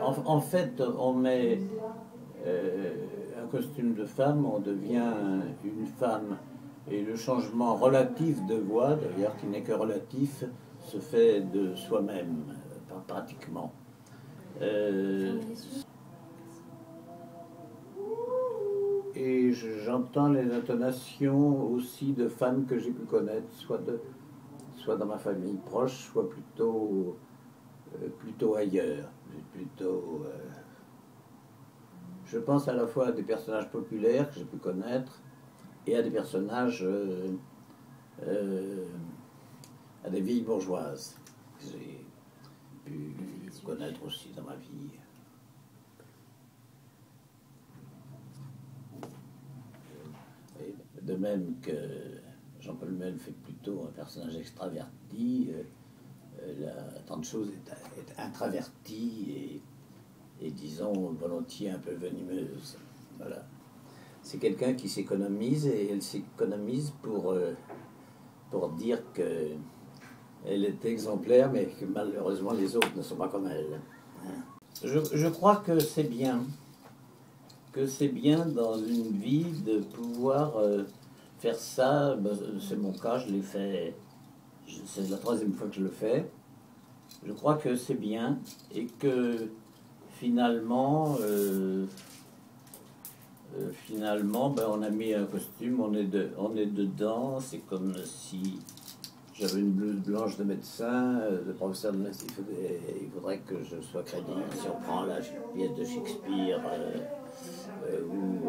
En fait, on met un costume de femme, on devient une femme. Et le changement relatif de voix, d'ailleurs, qui n'est que relatif, se fait de soi-même, pratiquement. Et j'entends les intonations aussi de femmes que j'ai pu connaître, soit dans ma famille proche, soit plutôt ailleurs. Je pense à la fois à des personnages populaires que j'ai pu connaître et à des personnages, à des vieilles bourgeoises que j'ai pu connaître aussi dans ma vie. Et de même que Jean-Paul Mel fait plutôt un personnage extraverti, Tant de choses est introvertie et disons volontiers un peu venimeuse. Voilà. C'est quelqu'un qui s'économise et elle s'économise pour dire qu'elle est exemplaire, mais que malheureusement les autres ne sont pas comme elle. Je crois que c'est bien dans une vie de pouvoir faire ça. C'est mon cas, je l'ai fait, c'est la troisième fois que je le fais. Je crois que c'est bien et que finalement, on a mis un costume, on est dedans. C'est comme si j'avais une blouse blanche de médecin, de professeur de médecine. Il faudrait que je sois crédible. Si on prend la pièce de Shakespeare où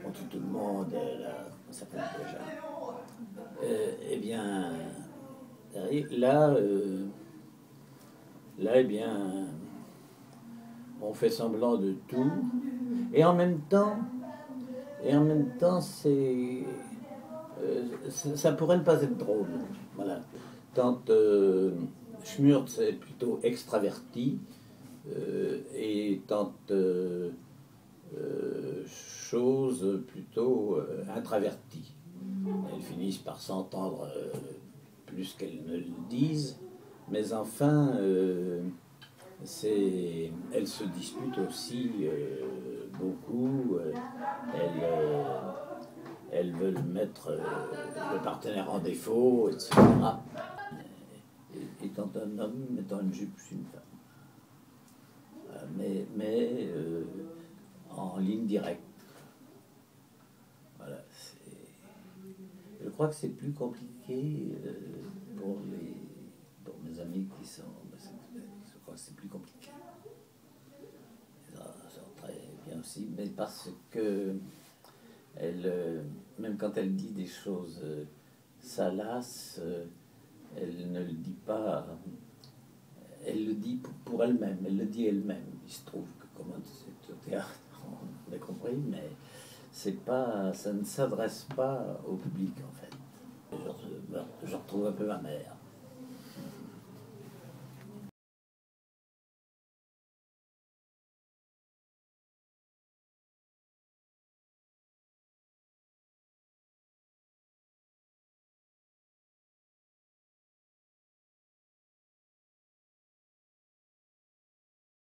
on tue tout le monde, là, comment ça s'appelle déjà, eh bien, là, eh bien, on fait semblant de tout, et en même temps, ça pourrait ne pas être drôle. Voilà. Tant Schmurtz est plutôt extraverti, et tant Chose plutôt introvertie. Elles finissent par s'entendre plus qu'elles ne le disent, mais enfin, elles se disputent aussi beaucoup. Elles veulent mettre le partenaire en défaut, etc. Étant un homme, mettant une jupe, je suis une femme. Mais en ligne directe. Voilà. Je crois que c'est plus compliqué pour mes amis qui sont homosexuels. Je crois que c'est plus compliqué. Ça très bien aussi, mais parce que même quand elle dit des choses salaces, elle ne le dit pas. Elle le dit pour elle-même. Elle le dit elle-même. Il se trouve que comment c'est au théâtre, on a compris, mais ça ne s'adresse pas au public en fait. Je retrouve un peu ma mère.